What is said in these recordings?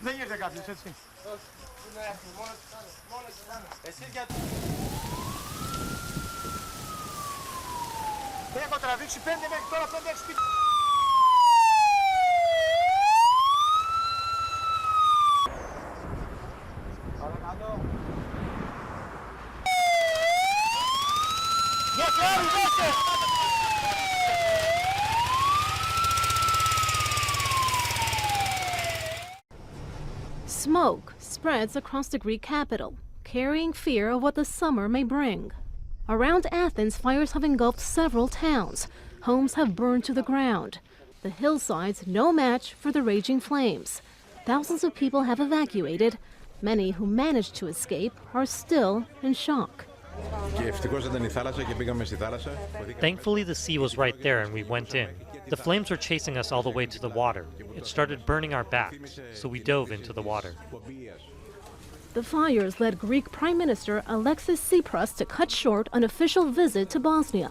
Δεν ήρθε κάποιος, έτσι. Έχω τραβήξει 5 μέχρι τώρα, 5-6 σπίτια. Παρακαλώ. Smoke spreads across the Greek capital, carrying fear of what the summer may bring. Around Athens, fires have engulfed several towns. Homes have burned to the ground. The hillsides no match for the raging flames. Thousands of people have evacuated. Many who managed to escape are still in shock. Thankfully, the sea was right there and we went in. The flames were chasing us all the way to the water. It started burning our backs, so we dove into the water. The fires led Greek Prime Minister Alexis Tsipras to cut short an official visit to Bosnia.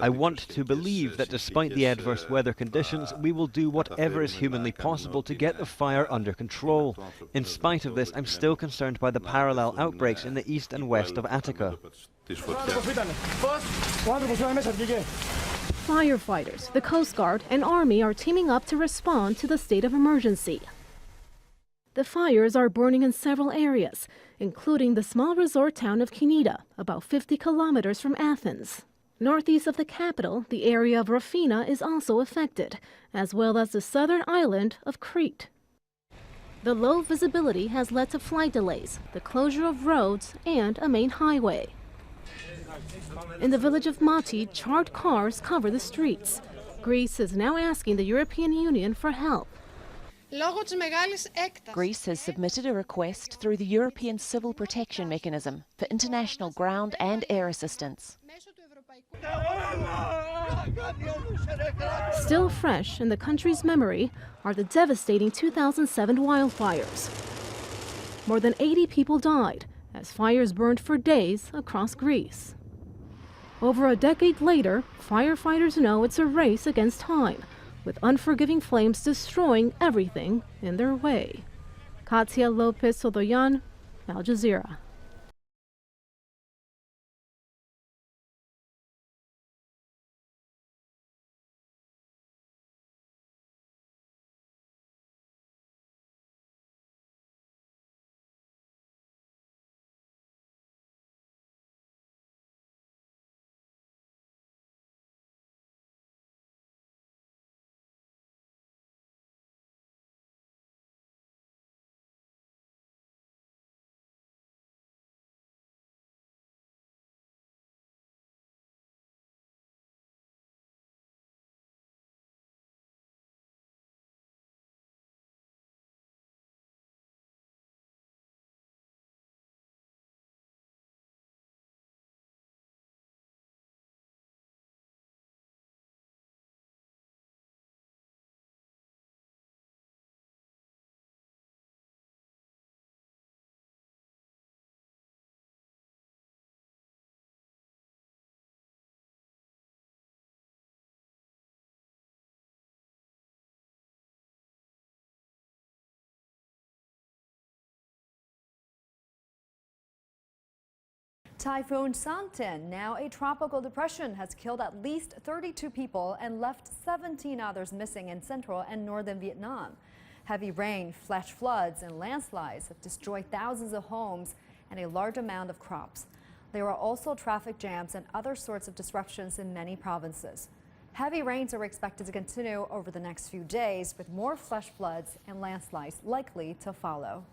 I want to believe that despite the adverse weather conditions, we will do whatever is humanly possible to get the fire under control. In spite of this, I'm still concerned by the parallel outbreaks in the east and west of Attica. Firefighters, the Coast Guard, and Army are teaming up to respond to the state of emergency. The fires are burning in several areas, including the small resort town of Kinida, about 50 kilometers from Athens. Northeast of the capital, the area of Rafina is also affected, as well as the southern island of Crete. The low visibility has led to flight delays, the closure of roads, and a main highway. In the village of Mati, charred cars cover the streets. Greece is now asking the European Union for help. Greece has submitted a request through the European Civil Protection Mechanism for international ground and air assistance. Still fresh in the country's memory are the devastating 2007 wildfires. More than 80 people died as fires burned for days across Greece. Over a decade later, firefighters know it's a race against time, with unforgiving flames destroying everything in their way. Katia Lopez-Odoyan, Al Jazeera. Typhoon Son-Tinh, now a tropical depression, has killed at least 32 people and left 17 others missing in central and northern Vietnam. Heavy rain, flash floods, and landslides have destroyed thousands of homes and a large amount of crops. There are also traffic jams and other sorts of disruptions in many provinces. Heavy rains are expected to continue over the next few days, with more flash floods and landslides likely to follow.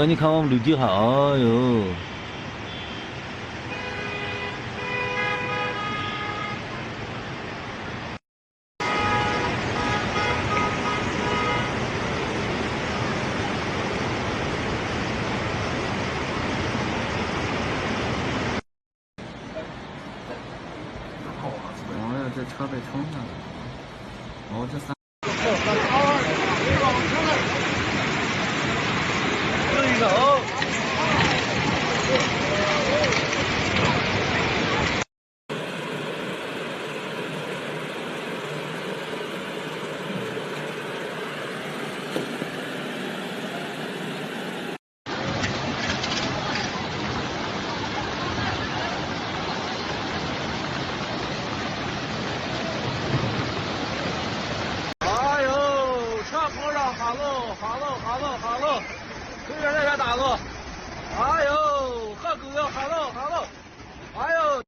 你看我们绿地哈，哎呦。哦，这车被冲上了。哦，这三。哎呦，车坡上哈喽，对面那边大哥，哎呦，喝狗要哈喽，哎呦。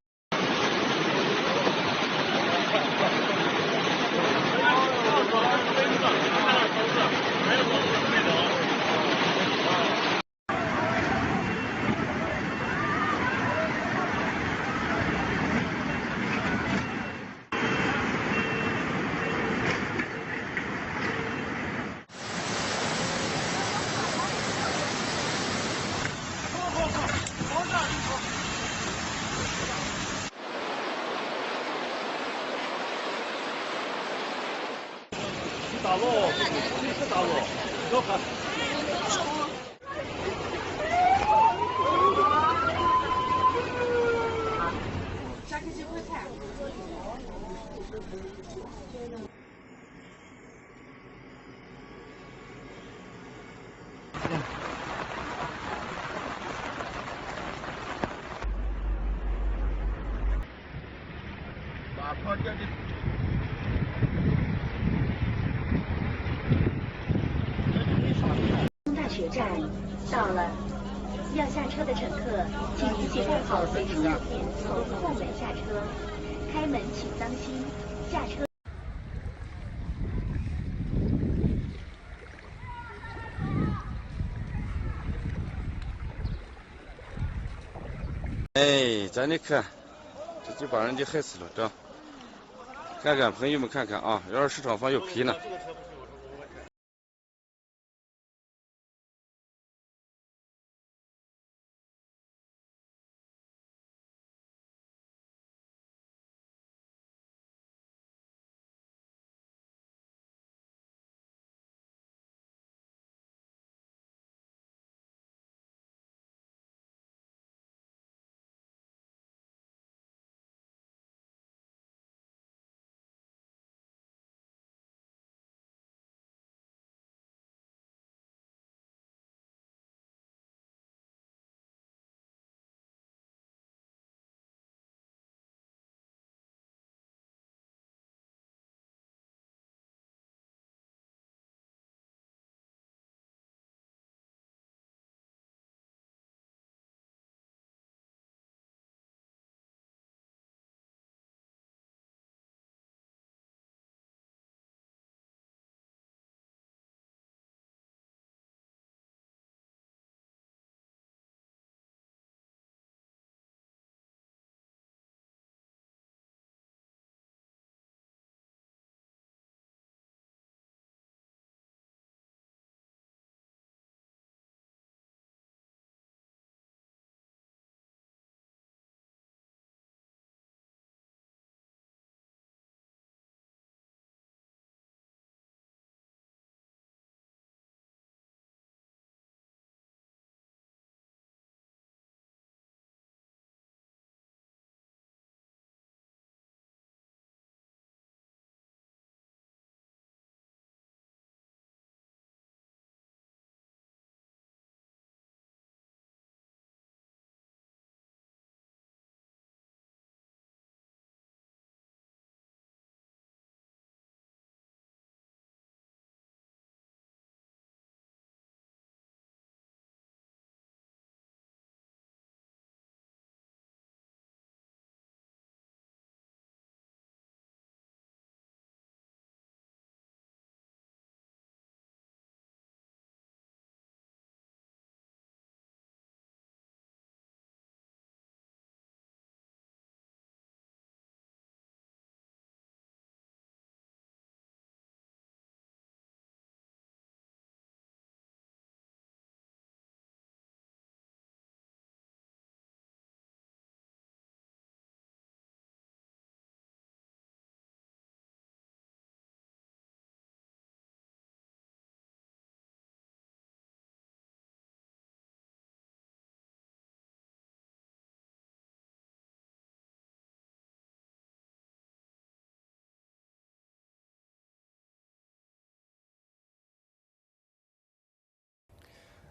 大路，是大路，走开。把坡接的。大学站到了，要下车的乘客，请您携带好随身物品，从后门下车。开门请当心，下车。哎，咱你看，这就把人家害死了，这。看看朋友们看看啊，要是市场方有皮呢。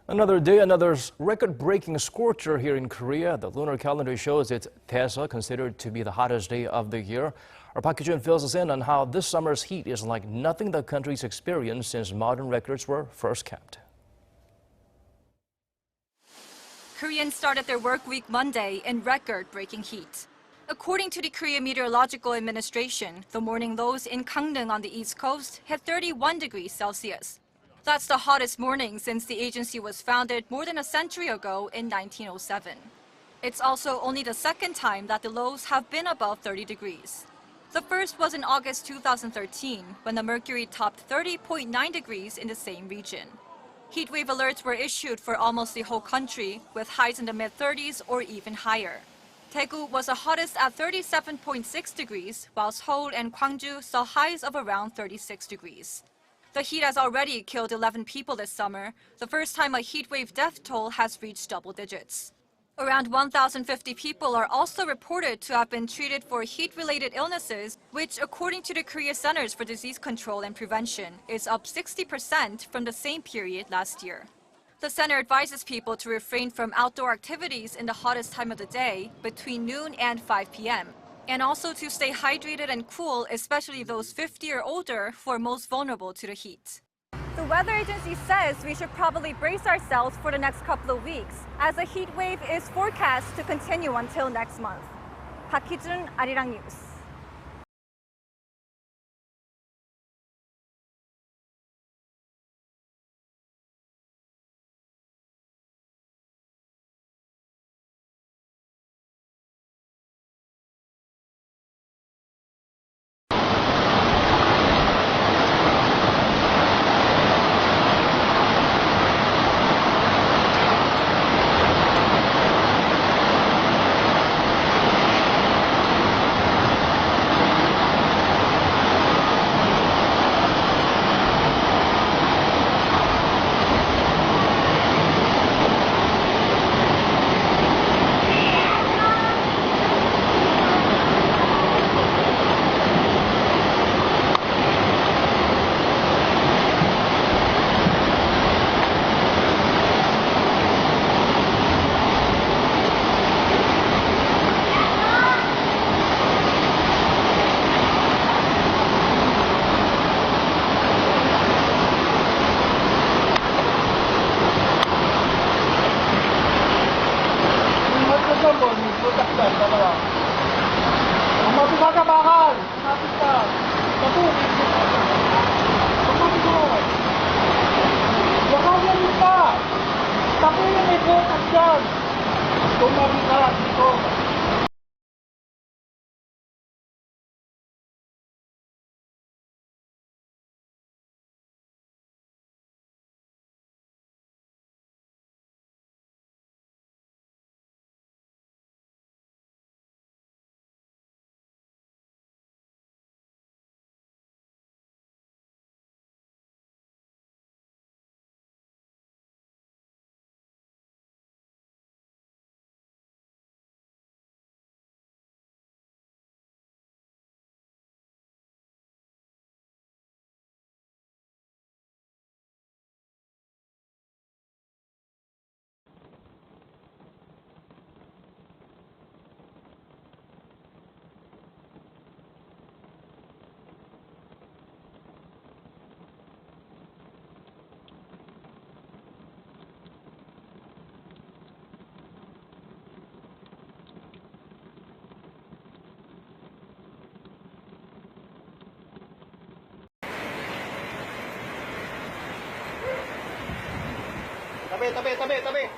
Another day, another record-breaking scorcher here in Korea. The lunar calendar shows it's Daesa, considered to be the hottest day of the year. Our Park Ki-jun fills us in on how this summer's heat is like nothing the country's experienced since modern records were first kept. Koreans started their work week Monday in record-breaking heat. According to the Korea Meteorological Administration, the morning lows in Gangneung on the east coast hit 31 degrees Celsius. That's the hottest morning since the agency was founded more than a century ago in 1907. It's also only the second time that the lows have been above 30 degrees. The first was in August 2013, when the mercury topped 30.9 degrees in the same region. Heatwave alerts were issued for almost the whole country, with highs in the mid-30s or even higher. Daegu was the hottest at 37.6 degrees, while Seoul and Gwangju saw highs of around 36 degrees. The heat has already killed 11 people this summer, the first time a heatwave death toll has reached double digits. Around 1,050 people are also reported to have been treated for heat-related illnesses, which, according to the Korea Centers for Disease Control and Prevention, is up 60% from the same period last year. The center advises people to refrain from outdoor activities in the hottest time of the day, between noon and 5 p.m., and also to stay hydrated and cool, especially those 50 or older who are most vulnerable to the heat. The weather agency says we should probably brace ourselves for the next couple of weeks, as a heat wave is forecast to continue until next month. Park Ki-jun, Arirang News. Tabi.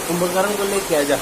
Kumbhakarna को लेके आ जा।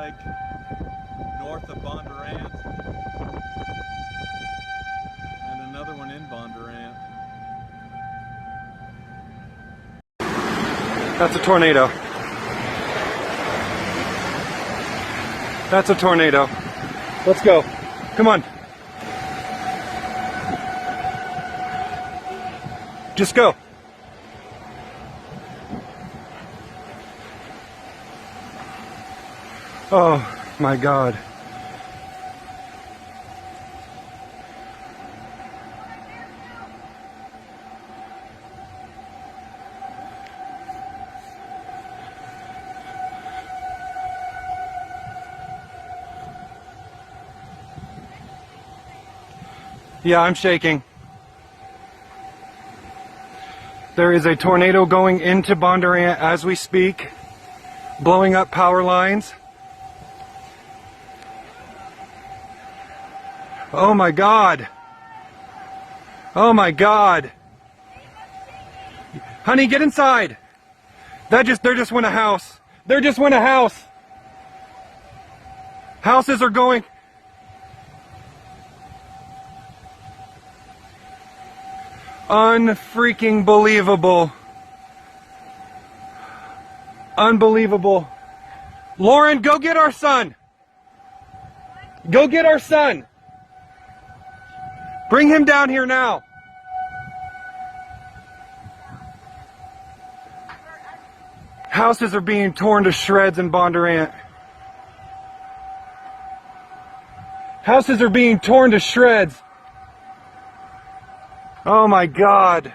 like north of Bondurant, and another one in Bondurant. That's a tornado. That's a tornado. Let's go. Come on. Just go. Oh my God. Yeah, I'm shaking. There is a tornado going into Bondurant as we speak, blowing up power lines. Oh my God. Oh my God. Honey, get inside. There just went a house. There just went a house. Houses are going. Unfreaking believable. Unbelievable. Lauren, go get our son. Go get our son. Bring him down here now. Houses are being torn to shreds in Bondurant. Houses are being torn to shreds. Oh my God.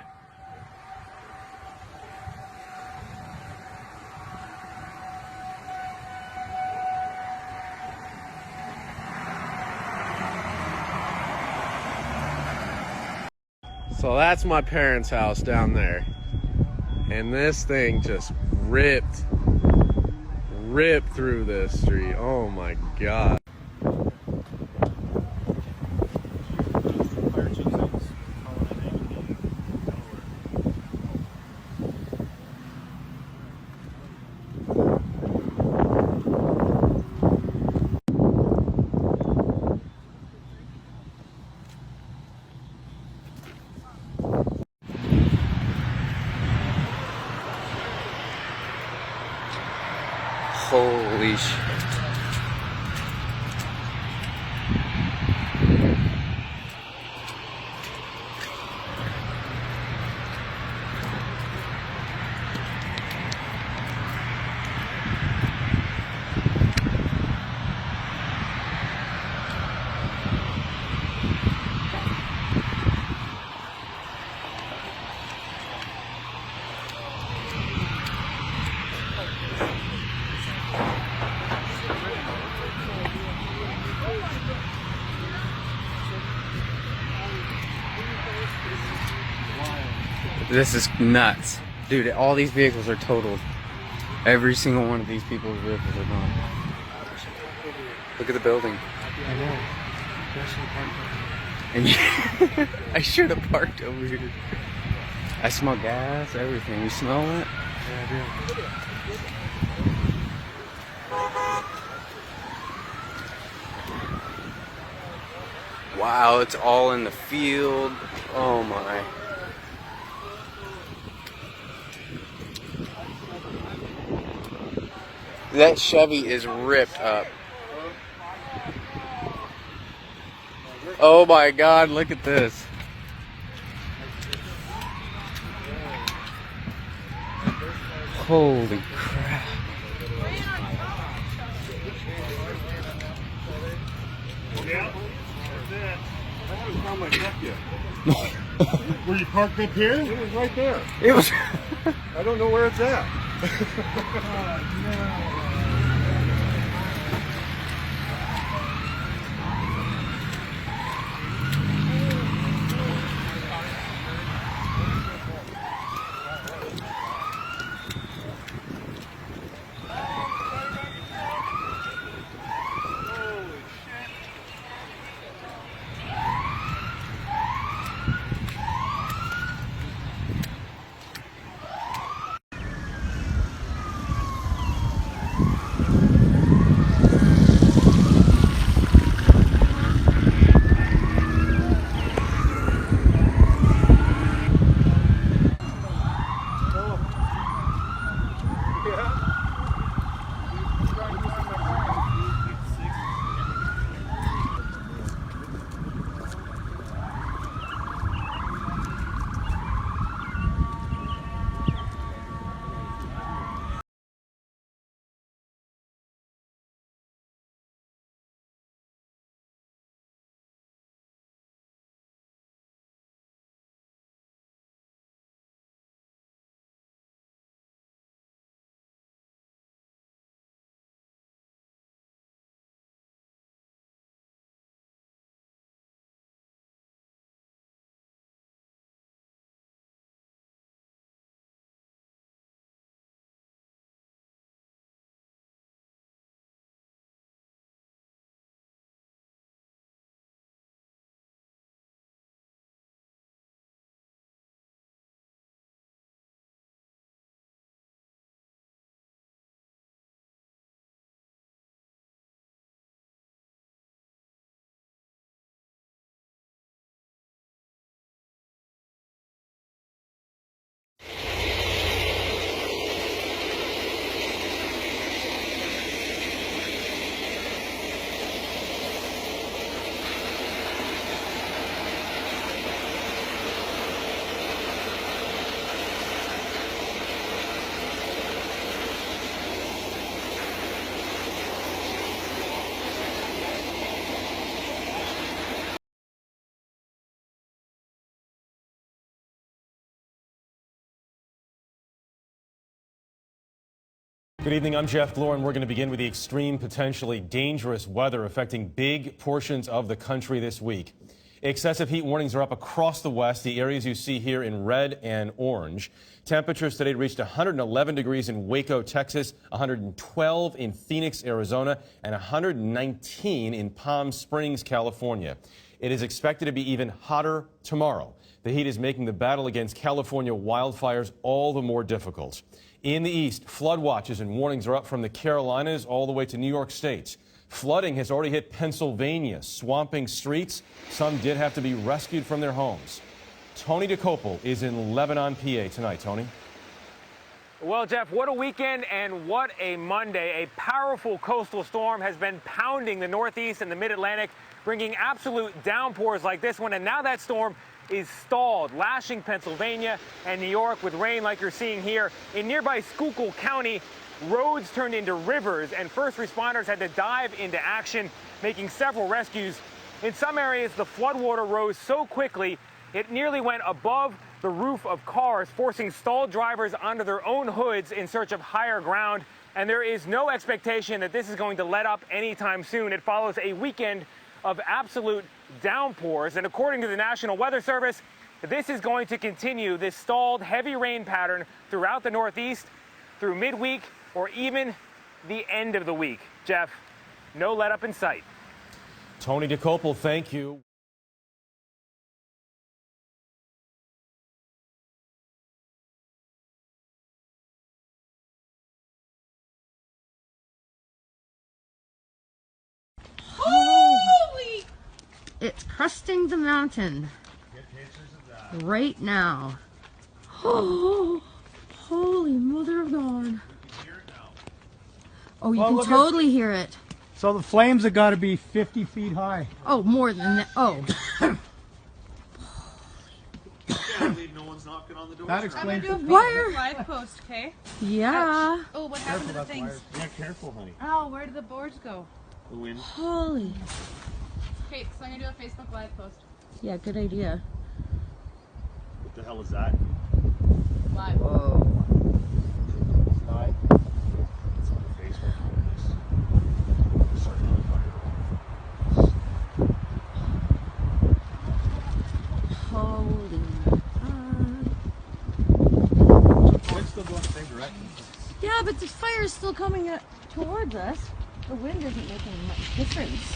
So that's my parents' house down there. And this thing just ripped through this street. Oh my God. Holy shit. This is nuts. Dude, all these vehicles are totaled. Every single one of these people's vehicles are gone. Look at the building. I know. And I should have parked over here. I smell gas, everything. You smell it? Yeah, I do. Wow, it's all in the field. Oh my. That Chevy is ripped up. Oh my God, look at this. Holy crap. Yeah, that's it. I haven't found my truck yet. Were you parked up here? It was right there. It was. I don't know where it's at. Good evening, I'm Jeff Glor, and we're going to begin with the extreme, potentially dangerous weather affecting big portions of the country this week. Excessive heat warnings are up across the West, the areas you see here in red and orange. Temperatures today reached 111 degrees in Waco, Texas, 112 in Phoenix, Arizona, and 119 in Palm Springs, California. It is expected to be even hotter tomorrow. The heat is making the battle against California wildfires all the more difficult. In the east, flood watches and warnings are up from the Carolinas all the way to New York State. Flooding has already hit Pennsylvania, swamping streets. Some did have to be rescued from their homes. Tony DeCopel is in Lebanon, PA tonight. Tony? Well, Jeff, what a weekend and what a Monday. A powerful coastal storm has been pounding the Northeast and the Mid-Atlantic, bringing absolute downpours like this one. And now that storm is stalled, lashing Pennsylvania and New York with rain like you're seeing here. In nearby Schuylkill County, roads turned into rivers, and first responders had to dive into action, making several rescues. In some areas, the floodwater rose so quickly it nearly went above the roof of cars, forcing stalled drivers onto their own hoods in search of higher ground. And there is no expectation that this is going to let up anytime soon. It follows a weekend of absolute downpours. And according to the National Weather Service, this is going to continue, this stalled heavy rain pattern throughout the Northeast through midweek or even the end of the week. Jeff, no let up in sight. Tony DeCopel, thank you. Holy! It's cresting the mountain right now. Oh, holy mother of God. Oh, you can totally hear it. So the flames have got to be 50 feet high. Oh, more than that. Oh. That explains the wire. Live post, okay? Yeah. Oh, what happened to the things? Yeah, careful, honey. Oh, where did the boards go? The wind. Holy. Okay, so I'm gonna do a Facebook Live post. Yeah, good idea. What the hell is that? Live. Whoa. Hi. It's on the Facebook. Sorry, Holy. It's still going the same direction. Yeah, but the fire is still coming towards us. The wind isn't making much difference.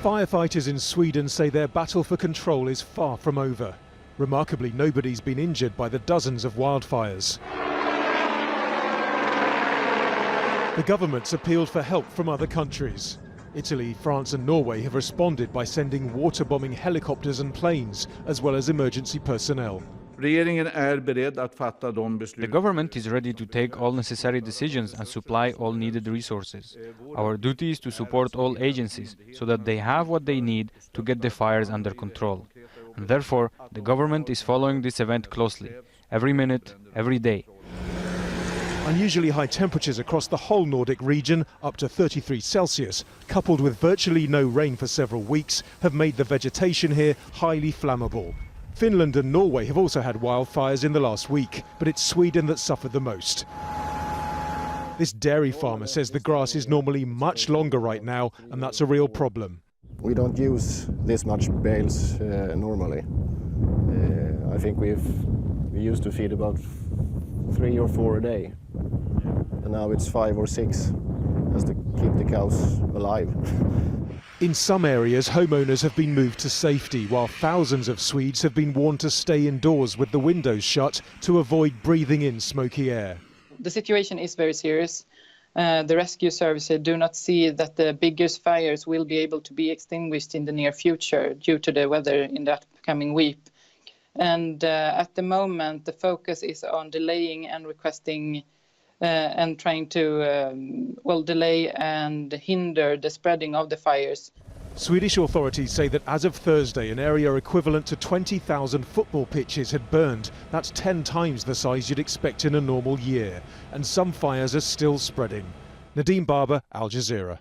Firefighters in Sweden say their battle for control is far from over. Remarkably, nobody's been injured by the dozens of wildfires. The government's appealed for help from other countries. Italy, France and Norway have responded by sending water-bombing helicopters and planes, as well as emergency personnel. The government is ready to take all necessary decisions and supply all needed resources. Our duty is to support all agencies so that they have what they need to get the fires under control. And therefore, the government is following this event closely, every minute, every day. Unusually high temperatures across the whole Nordic region, up to 33 Celsius, coupled with virtually no rain for several weeks, have made the vegetation here highly flammable. Finland and Norway have also had wildfires in the last week, but it's Sweden that suffered the most. This dairy farmer says the grass is normally much longer right now, and that's a real problem. We don't use this much bales normally. I think we used to feed about 3 or 4 a day, and now it's 5 or 6 just to keep the cows alive. In some areas, homeowners have been moved to safety, while thousands of Swedes have been warned to stay indoors with the windows shut to avoid breathing in smoky air. The situation is very serious. The rescue services do not see that the biggest fires will be able to be extinguished in the near future due to the weather in the upcoming week. And at the moment, the focus is on delaying and requesting and trying to delay and hinder the spreading of the fires. Swedish authorities say that as of Thursday, an area equivalent to 20,000 football pitches had burned. That's 10 times the size you'd expect in a normal year. And some fires are still spreading. Nadeem Barber, Al Jazeera.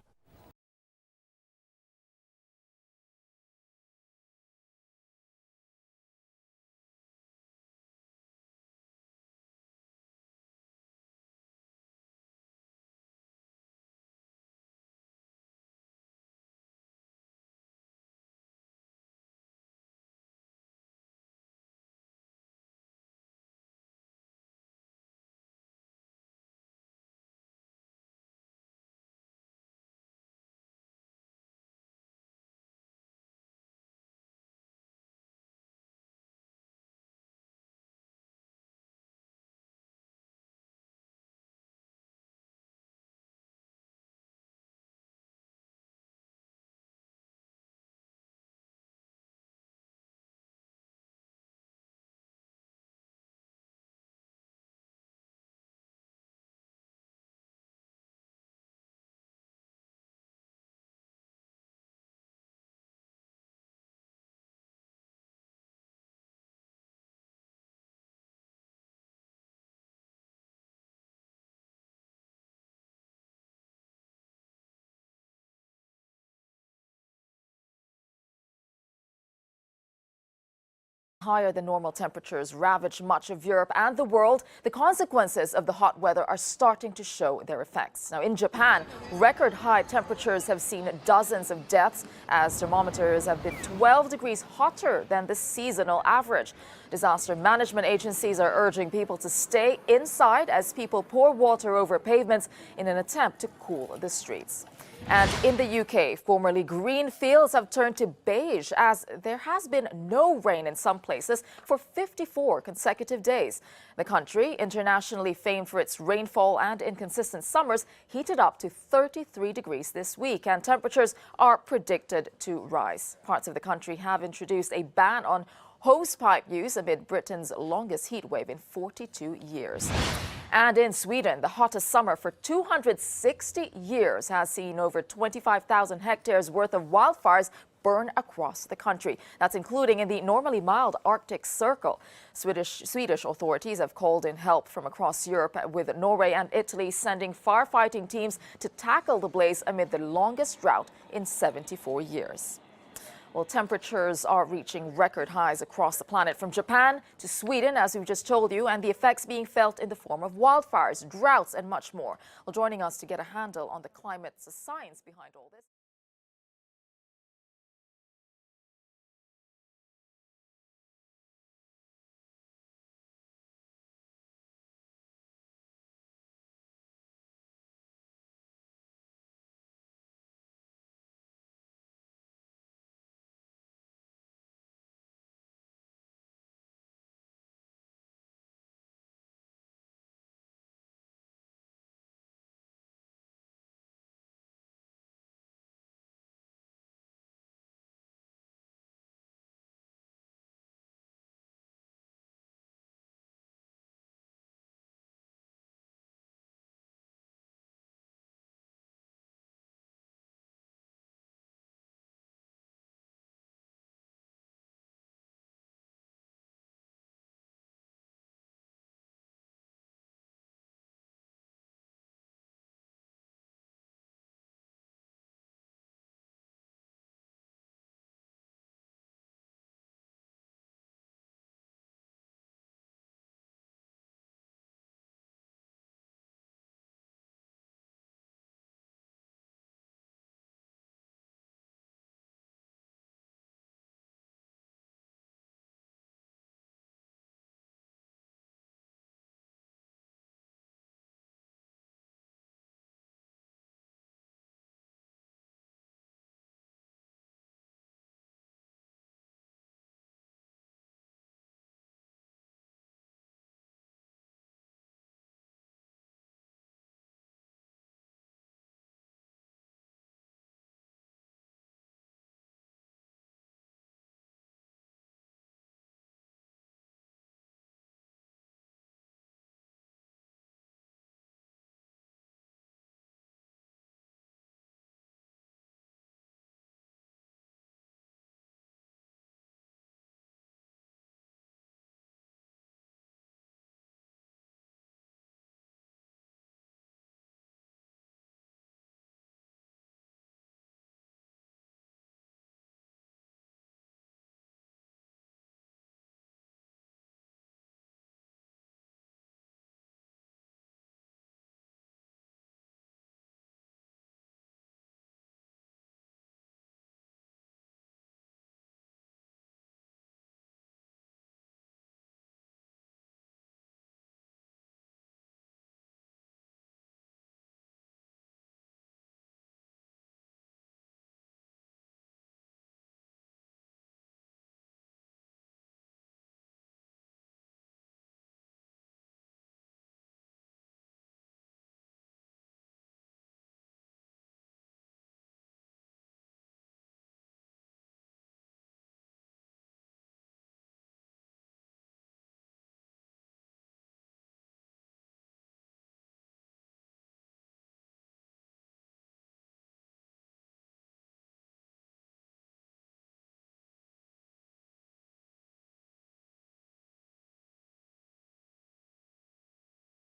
Higher than normal temperatures ravage much of Europe and the world. The consequences of the hot weather are starting to show their effects. Now, in Japan, record high temperatures have seen dozens of deaths as thermometers have been 12 degrees hotter than the seasonal average. Disaster management agencies are urging people to stay inside as people pour water over pavements in an attempt to cool the streets. And in the UK, formerly green fields have turned to beige as there has been no rain in some places for 54 consecutive days. The country, internationally famed for its rainfall and inconsistent summers, heated up to 33 degrees this week, and temperatures are predicted to rise. Parts of the country have introduced a ban on hosepipe use amid Britain's longest heat wave in 42 years. And in Sweden, the hottest summer for 260 years has seen over 25,000 hectares worth of wildfires burn across the country. That's including in the normally mild Arctic Circle. Swedish authorities have called in help from across Europe, with Norway and Italy sending firefighting teams to tackle the blaze amid the longest drought in 74 years. Well, temperatures are reaching record highs across the planet, from Japan to Sweden, as we just told you, and the effects being felt in the form of wildfires, droughts, and much more. Well, joining us to get a handle on the climate science behind all this.